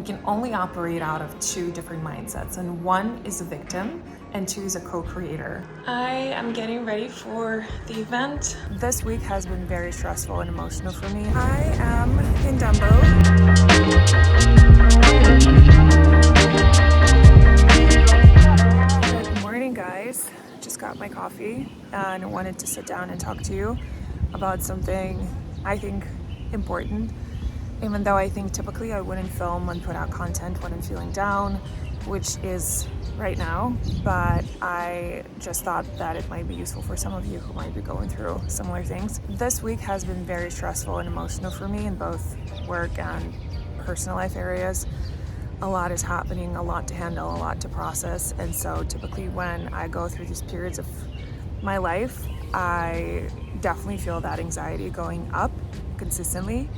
can only operate out of two different mindsets, and one is a victim and two is a co-creator. I am getting ready for the event. This week has been very stressful and emotional for me. I am in DUMBO. Good morning, guys. Just got my coffee and I wanted to sit down and talk to you about something I think important. Even though I think typically I wouldn't film and put out content when I'm feeling down, which is right now, but I just thought that it might be useful for some of you who might be going through similar things. This week has been very stressful and emotional for me in both work and personal life areas. A lot is happening, a lot to handle, a lot to process, and so typically when I go through these periods of my life, I definitely feel that anxiety going up consistently.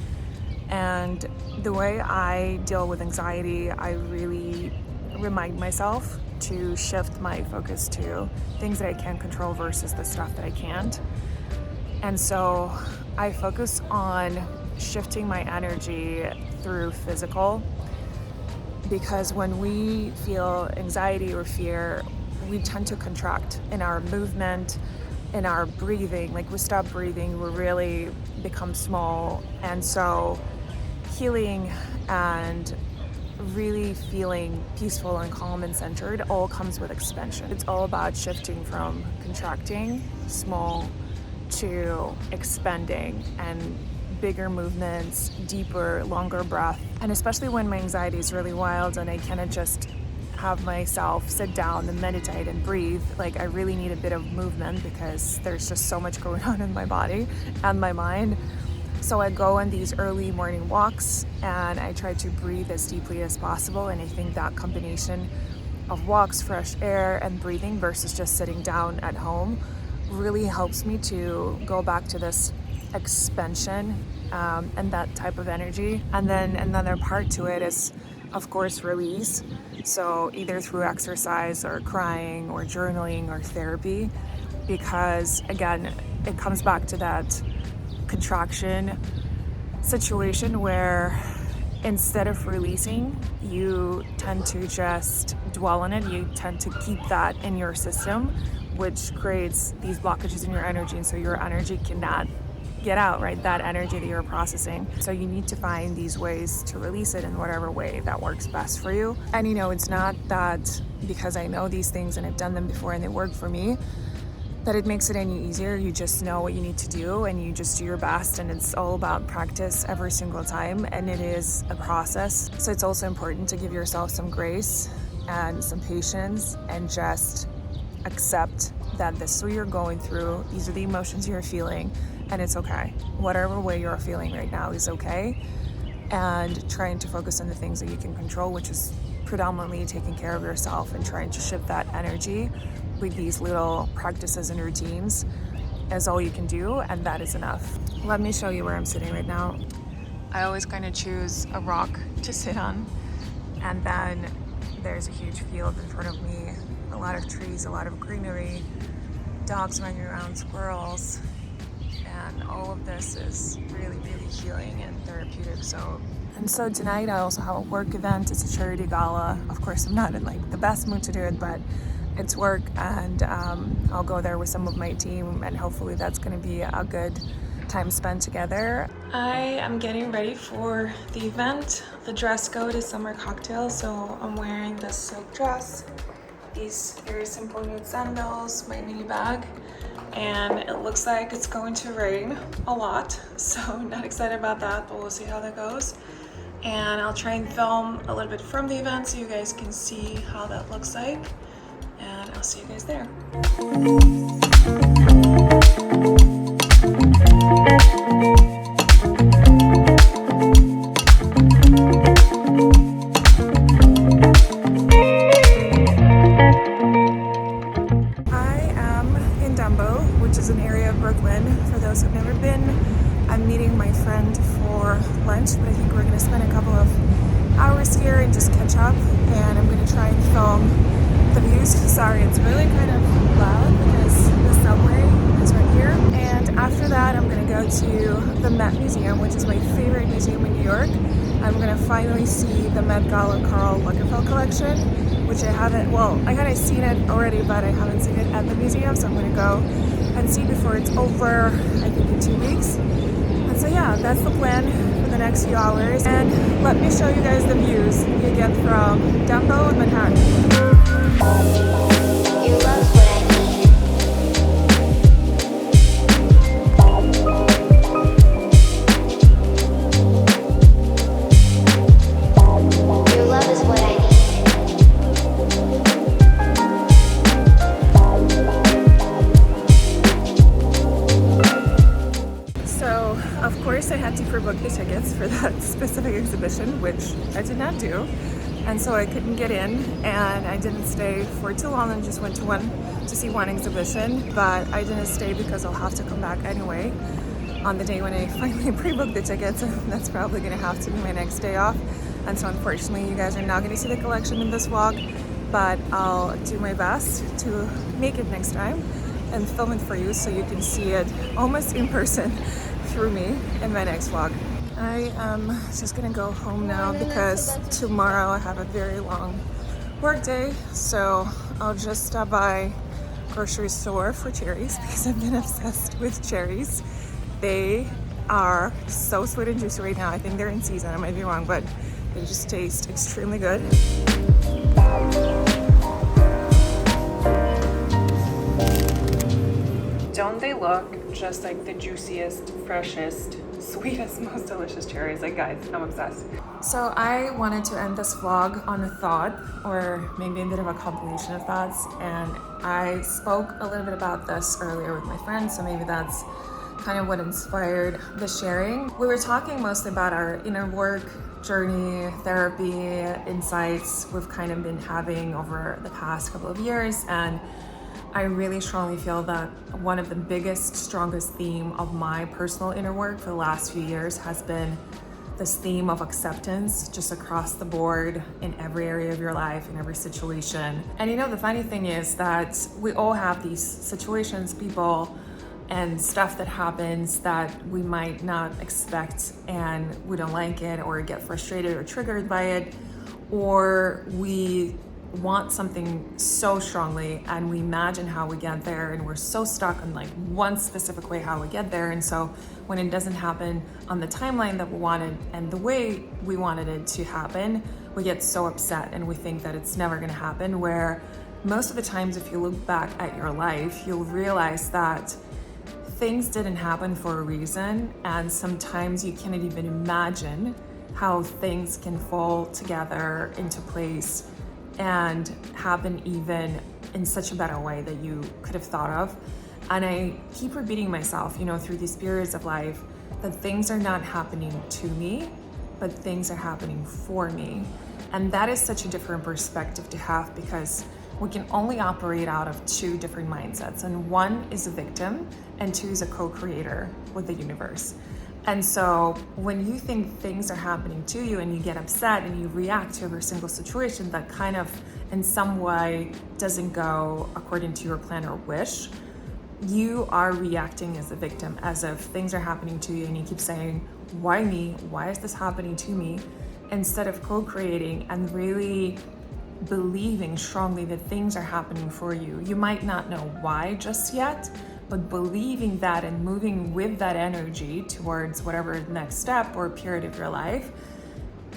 And the way I deal with anxiety, I really remind myself to shift my focus to things that I can control versus the stuff that I can't. And so I focus on shifting my energy through physical, because when we feel anxiety or fear, we tend to contract in our movement, in our breathing. Like, we stop breathing, we really become small. And so healing and really feeling peaceful and calm and centered all comes with expansion. It's all about shifting from contracting, small, to expanding and bigger movements, deeper, longer breath. And especially when my anxiety is really wild and I cannot just have myself sit down and meditate and breathe, like, I really need a bit of movement because there's just so much going on in my body and my mind. So I go on these early morning walks and I try to breathe as deeply as possible. And I think that combination of walks, fresh air, and breathing versus just sitting down at home really helps me to go back to this expansion and that type of energy. And then another part to it is, of course, release. So either through exercise or crying or journaling or therapy, because again, it comes back to that contraction situation where instead of releasing, you tend to just dwell on it. You tend to keep that in your system, which creates these blockages in your energy. And so your energy cannot get out, right? That energy that you're processing. So you need to find these ways to release it in whatever way that works best for you. And it's not that because I know these things and I've done them before and they work for me, that it makes it any easier. You just know what you need to do and you just do your best, and it's all about practice every single time, and it is a process. So it's also important to give yourself some grace and some patience and just accept that this is what you're going through. These are the emotions you're feeling, and it's okay. Whatever way you're feeling right now is okay, and trying to focus on the things that you can control, which is predominantly taking care of yourself and trying to shift that energy with these little practices and routines is all you can do, and that is enough. Let me show you where I'm sitting right now. I always kind of choose a rock to sit on, and then there's a huge field in front of me, a lot of trees, a lot of greenery, dogs running around, squirrels, and all of this is really, really healing and therapeutic. And so tonight I also have a work event. It's a charity gala. Of course, I'm not in the best mood to do it, but it's work, and I'll go there with some of my team, and hopefully that's going to be a good time spent together. I am getting ready for the event. The dress code is summer cocktail, so I'm wearing this silk dress, these very simple nude sandals, my mini bag, and it looks like it's going to rain a lot, so not excited about that, but we'll see how that goes. And I'll try and film a little bit from the event so you guys can see how that looks like. And I'll see you guys there. I am in DUMBO, which is an area of Brooklyn. For those who've never been, I'm meeting my friend for lunch, but I think we're going to spend a couple of hours here and just catch up. And I'm going to try and film the views. Sorry, it's really kind of loud because the subway is right here. And after that, I'm going to go to the Met Museum, which is my favorite museum in New York. I'm gonna finally see the Met Gala Karl Lagerfeld collection, which I haven't, well, I kind of seen it already, but I haven't seen it at the museum, so I'm gonna go and see before it's over, I think in 2 weeks. And so yeah, that's the plan for the next few hours. And let me show you guys the views you get from Dumbo and Manhattan. You love what I need. Your love is what I need. So, of course, I had to pre-book the tickets for that specific exhibition, which I did not do. And so I couldn't get in, and I didn't stay for too long and just went to see one exhibition. But I didn't stay because I'll have to come back anyway on the day when I finally pre-booked the tickets, and that's probably gonna have to be my next day off. And so unfortunately, you guys are not gonna see the collection in this vlog, but I'll do my best to make it next time and film it for you so you can see it almost in person through me in my next vlog. I am just gonna go home now because tomorrow I have a very long work day, so I'll just stop by grocery store for cherries because I've been obsessed with cherries. They are so sweet and juicy right now. I think they're in season, I might be wrong, but they just taste extremely good. Don't they look just like the juiciest, freshest, sweetest, most delicious cherries? Like, guys, I'm obsessed. So I wanted to end this vlog on a thought, or maybe a bit of a compilation of thoughts, and I spoke a little bit about this earlier with my friends, so maybe that's kind of what inspired the sharing. We were talking mostly about our inner work, journey, therapy, insights we've kind of been having over the past couple of years, and I really strongly feel that one of the biggest, strongest theme of my personal inner work for the last few years has been this theme of acceptance just across the board in every area of your life, in every situation. And you know, the funny thing is that we all have these situations, people, and stuff that happens that we might not expect, and we don't like it or get frustrated or triggered by it, or we want something so strongly and we imagine how we get there, and we're so stuck on like one specific way how we get there. And so when it doesn't happen on the timeline that we wanted and the way we wanted it to happen, we get so upset and we think that it's never going to happen, where most of the times if you look back at your life, you'll realize that things didn't happen for a reason, and sometimes you can't even imagine how things can fall together into place and happen even in such a better way that you could have thought of. And I keep repeating myself, you know, through these periods of life, that things are not happening to me, but things are happening for me. And that is such a different perspective to have, because we can only operate out of two different mindsets. And one is a victim, and two is a co-creator with the universe. And so when you think things are happening to you and you get upset and you react to every single situation that kind of in some way doesn't go according to your plan or wish, you are reacting as a victim, as if things are happening to you, and you keep saying, why me? Why is this happening to me? Instead of co-creating and really believing strongly that things are happening for you. You might not know why just yet, but believing that and moving with that energy towards whatever next step or period of your life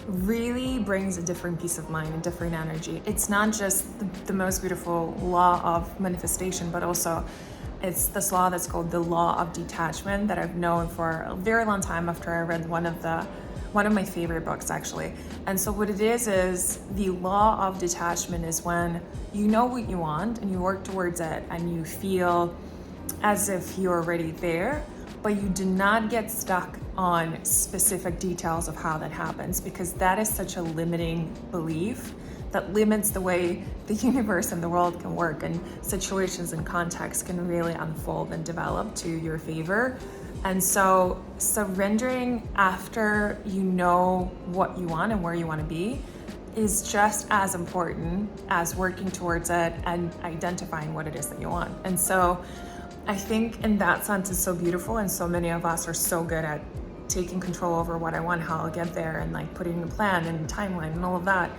really brings a different peace of mind, a different energy. It's not just the most beautiful law of manifestation, but also it's this law that's called the law of detachment that I've known for a very long time after I read one of my favorite books, actually. And so what it is the law of detachment is when you know what you want and you work towards it and you feel as if you're already there, but you do not get stuck on specific details of how that happens, because that is such a limiting belief that limits the way the universe and the world can work, and situations and contexts can really unfold and develop to your favor. And so surrendering after you know what you want and where you want to be is just as important as working towards it and identifying what it is that you want. And so I think in that sense it's so beautiful, and so many of us are so good at taking control over what I want, how I'll get there, and like putting a plan and timeline and all of that.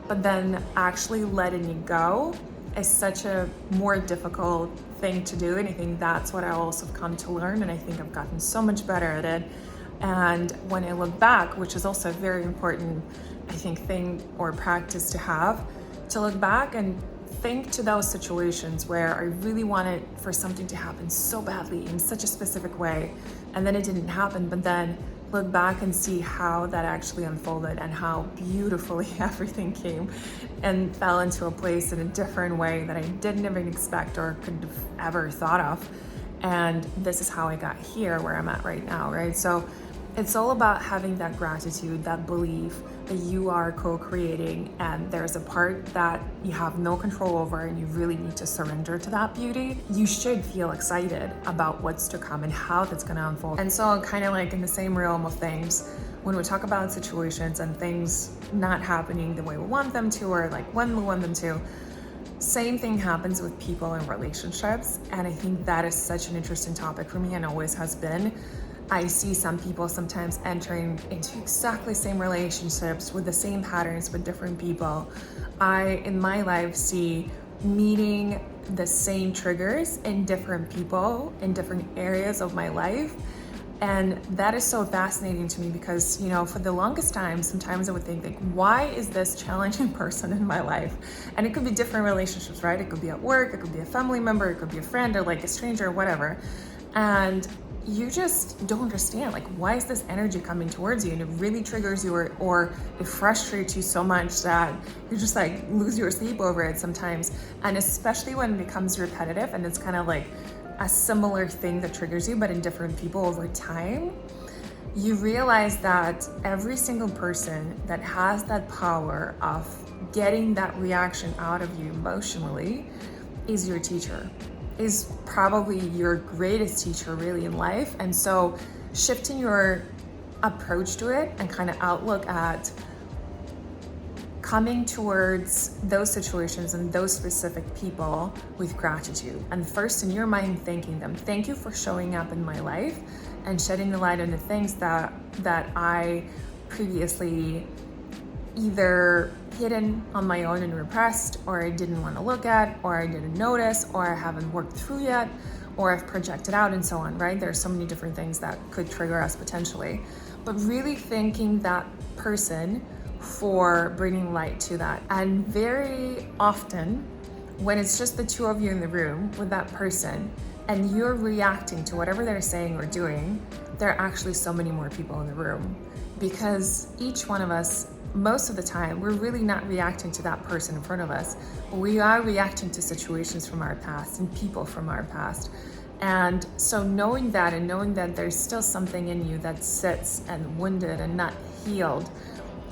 But then actually letting it go is such a more difficult thing to do. And I think that's what I also have come to learn. And I think I've gotten so much better at it. And when I look back, which is also a very important, I think, thing or practice to have, to look back and think to those situations where I really wanted for something to happen so badly in such a specific way, and then it didn't happen, but then look back and see how that actually unfolded and how beautifully everything came and fell into a place in a different way that I didn't even expect or could have ever thought of. And this is how I got here where I'm at right now, right? So it's all about having that gratitude, that belief that you are co-creating, and there's a part that you have no control over and you really need to surrender to that beauty. You should feel excited about what's to come and how that's going to unfold. And so kind of like in the same realm of things, when we talk about situations and things not happening the way we want them to, or like when we want them to, same thing happens with people and relationships. And I think that is such an interesting topic for me and always has been. I see some people sometimes entering into exactly same relationships with the same patterns with different people. I, in my life, see meeting the same triggers in different people in different areas of my life. And that is so fascinating to me because, you know, for the longest time, sometimes I would think like, why is this challenging person in my life? And it could be different relationships, right? It could be at work, it could be a family member, it could be a friend or like a stranger or whatever. And you just don't understand, like, why is this energy coming towards you? And it really triggers you or it frustrates you so much that you just like lose your sleep over it sometimes. And especially when it becomes repetitive and it's kind of like a similar thing that triggers you, but in different people over time, you realize that every single person that has that power of getting that reaction out of you emotionally is your teacher, is probably your greatest teacher really in life. And so shifting your approach to it and kind of outlook at coming towards those situations and those specific people with gratitude. And first in your mind, thanking them. Thank you for showing up in my life and shedding the light on the things that I previously either hidden on my own and repressed, or I didn't want to look at, or I didn't notice, or I haven't worked through yet, or I've projected out and so on, right? There's so many different things that could trigger us potentially. But really thanking that person for bringing light to that. And very often, when it's just the two of you in the room with that person, and you're reacting to whatever they're saying or doing, there are actually so many more people in the room. Because each one of us, most of the time, we're really not reacting to that person in front of us, but we are reacting to situations from our past and people from our past. And so knowing that and knowing that there's still something in you that sits and wounded and not healed,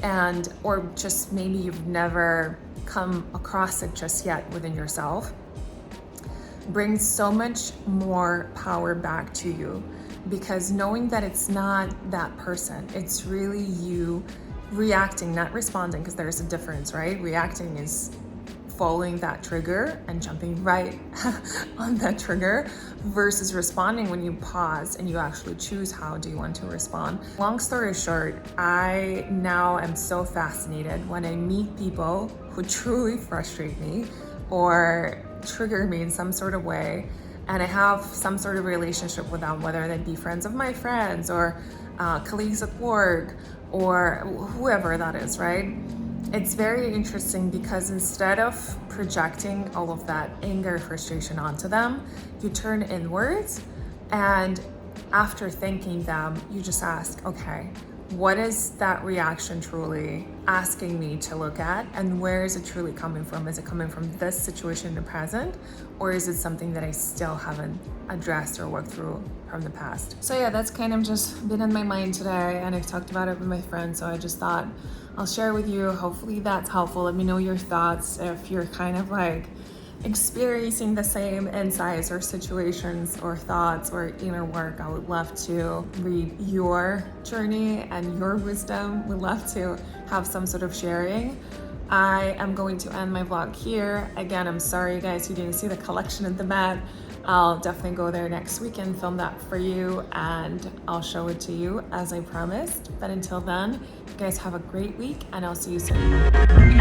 and or just maybe you've never come across it just yet within yourself, brings so much more power back to you. Because knowing that it's not that person, it's really you reacting, not responding, because there's a difference, right? Reacting is following that trigger and jumping right on that trigger versus responding when you pause and you actually choose how do you want to respond. Long story short, I now am so fascinated when I meet people who truly frustrate me or trigger me in some sort of way, and I have some sort of relationship with them, whether they be friends of my friends or colleagues at work or whoever that is, right? It's very interesting because instead of projecting all of that anger, frustration onto them, you turn inwards, and after thanking them, you just ask, okay, what is that reaction truly asking me to look at, and where is it truly coming from? Is it coming from this situation in the present, or is it something that I still haven't addressed or worked through from the past? So yeah, that's kind of just been in my mind today, and I've talked about it with my friends, so I just thought I'll share with you. Hopefully that's helpful. Let me know your thoughts if you're kind of like experiencing the same insights or situations or thoughts or inner work. I would love to read your journey and your wisdom. Would love to have some sort of sharing. I am going to end my vlog here. Again, I'm sorry guys, you didn't see the collection at the mat, I'll definitely go there next week and film that for you, and I'll show it to you as I promised. But until then, you guys have a great week, and I'll see you soon.